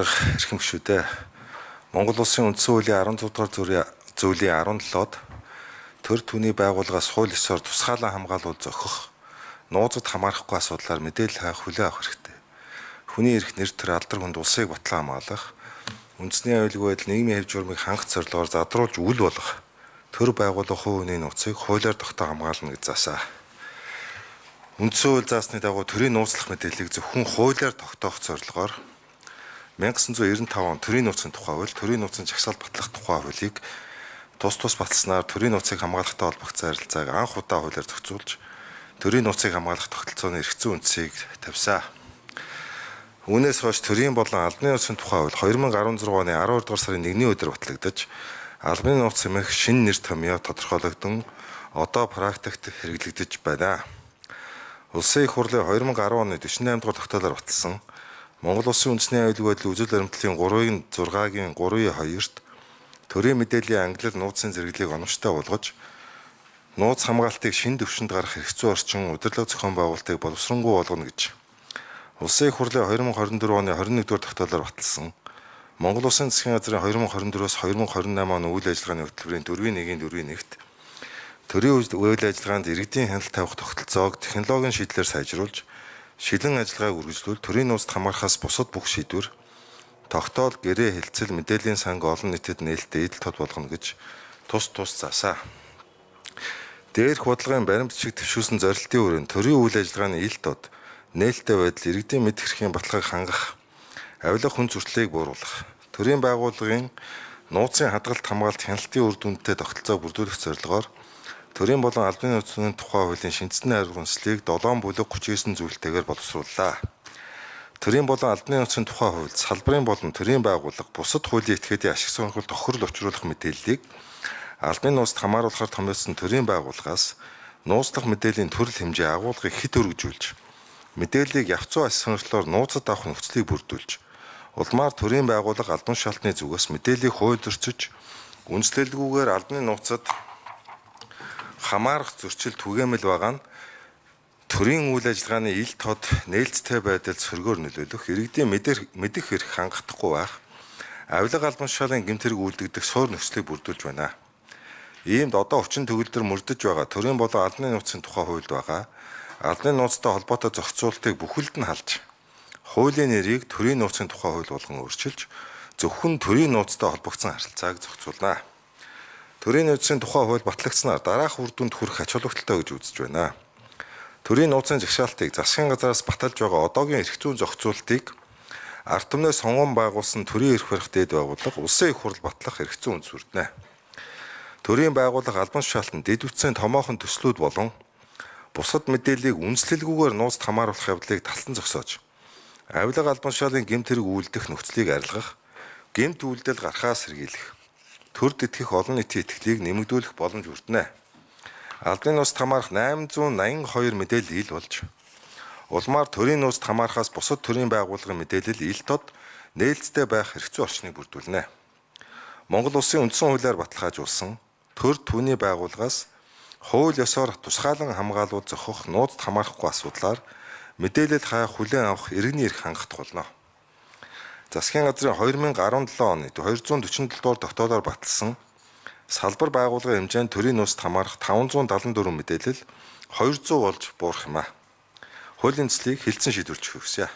Эрхэм гишүүдээ Монгол Улсын үндсэн хуулийн 16 дугаар зүйлийн 17-д төр түүний байгууллагаас хууль ёсоор тусгаалan хамгаалал зохих, нууцад хамаарахгүй асуудлаар мэдээлэл хаах хүлээн авах хэрэгтэй. Хүний эрх нэр төр алдар хүнд улсыг батлан хамгаалах, үндэсний аюулгүй байдал нийгмийн хэв журмыг хангах зорилгоор задруулж үл болгох, төр байгууллага хувь хүний нууцыг хуулиар тогтоон хамгаална гэж заасаа. Үндсэн хууль заасны дагуу төрийн нууцлах мэдээллийг зөвхөн хуулиар тогтоох зорилгоор 1995 он төрийн нууцын тухай хууль, төрийн нууцын жагсаалт батлах тухай хуулийг тус баталснаар төрийн нууцыг хамгаалахтай холбогдсон харилцааг анх удаа хуулиар зохицуулж, төрийн нууцыг хамгаалах тогтолцооны эрх зүйн үндсийг тавьсан. Үүнээс хойш төрийн болон албаны нууцын тухай хууль 2016 оны 12 дугаар сарын 1-ний өдөр батлагдаж, албаны нууц хэмээх шинэ нэр томьёо тодорхойлогдсон одоо практикт хэрэглэгдэж байна. Улсын их хурлын 2010 оны 48 дугаар тогтоолоор баталсан Монгол Улсын үндэсний аюулгүй байдлын үзэл баримтлалын 3-6-гийн 3-2-т төрийн мэдээллийн ангилал нууцын зэрэглэлийг оновчтой болгож, нууц хамгаалтыг шинэ төвшөнд гаргах эрх зүйн орчин удирдлага зохион байгуулалтыг боловсронгуй болгоно гэж Улсын их хурлын 2024 оны 21 дугаар тогтоолоор баталсан Монгол Улсын засгийн газрын 2024-өөс 2028 оны үйл ажиллагааны хөтөлбөрийн 4.1-4.1-т төрийн үйл ажиллагаанд иргэдийн хяналт тавих тогтолцоог технологийн шийдлээр сайжруулж, шилэн ажиллагааг үргэлжлүүл төрийн нууцд хамаарахаас бусад бүх шийдвэр, тогтоол, гэрээ хэлцэл, мэдээллийн санг олон нийтэд нээлттэй эдэл тод болгоно гэж тус заасаа. Дээрх бодлогын баримт шиг төвшүүлсэн зорилтын хүрээнд төрийн үйл ажиллагааны ил тод нээлттэй байдал, иргэдийн мэдэх эрхийн баталгааг хангах, авилга хүн зүртлийг бууруулах, төрийн байгууллагын нууцын хадгалт хамгаалалт хяналтын үр дүндээ тогтолцоог бүрдүүлэх зорилгоор төрийн болон албаны нууцны тухай хуулийн шинжсэн хариуцлагыг 7 бүлэг 39 зүйлтэйгээр боловсрууллаа. Төрийн болон албаны нууцны тухай хууль, салбарын болон төрийн байгууллага бусад хуулийн этгээдийн ашиг сонирхол тохирол учруулах мэдээллийг албаны нууцд хамааруулахаар томьёолсон төрийн байгууллагаас нууцлах мэдээллийн төрөл хэмжээ агуулгыг хэд өргөжүүлж, мэдээллийг явцуу ашиг сонирхлоор нууцад авах нөхцөлийг бүрдүүлж, улмаар төрийн байгууллага албан тушаалтны зүгээс мэдээллийг хуульдэрчиж, үндэслэлгүйгээр албаны нууцад хамаарах зөрчил түгээмэл байгаа нь төрийн үйл ажиллагааны ил тод нээлттэй байдалд сөргөөр нөлөөлөх, иргэдийн мэдэх эрх хангахдахгүй байх, авилга албан тушаалын гэмт хэрэг үйлдэгдэх суур нөхцөлийг бүрдүүлж байна. Иймд одоо хүчин төгөлдөр мөрдөж байгаа төрийн болон албаны нууцын тухай хуульд байгаа албаны нууцтай холбоотой зохицуултыг бүхэлд нь халж, хуулийн нэрийг төрийн нууцын тухай хууль болгон өөрчилж, зөвхөн төрийн нууцтай холбогдсон харилцааг зохицуулна. Төрийн нууцын тухай хууль батлагдсанаар дараах үр дүнд хүрэх ач холбогдолтой гэж үзэж байна. Төрийн нууцын жагсаалтыг засгийн газраас баталж байгаа одоогийн эрх зүйн зохицуултыг ард түмнээс сонгон байгуулсан төрийн эрх барих дээд байгууллага улсын их хурл батлах эрх зүйн үндэс хүртэнэ. Төрийн байгууллага албан тушаалтанд дэд үтсийн томоохон төслүүд болон бусад мэдээллийг үндэслэлгүйгээр нууцд хамааруулах явдлыг талтан зогсоож, авилга албан тушаалын гэмт хэрэг үйлдэх нөхцөлийг арилгах, гэмт үйлдэл гарахаас сэргийлэх, төрд итгэх олон нийтийн итгэлийг нэмэгдүүлэх боломж бүрдэнэ. Албаны нууцд хамаарах 882 мэдээлэл ил болж, улмаар төрийн нууцд хамаарахаас бусад төрийн байгууллагын мэдээлэл ил тод нээлттэй байх эрх зүйн орчныг бүрдүүлнэ. Монгол Улсын үндсэн хуулиар баталгаажуулсан төр түүний байгууллагаас хууль ёсоор тусгаалan хамгаалал зохих, нууцд хамаарахгүй асуудлаар мэдээлэл хаях хүлээн авах иргэний эрх хангах болно. Засгийн газрын 2017 оны 247 дугаар тогтоолоор баталсан салбар байгууллагын хэмжээнд төрийн нууцд хамаарах 574 мэдээлэл 200 болж буурах юм а. Хуулийн цэслийг хэлтсэн шийдвэрлэж өгсөе.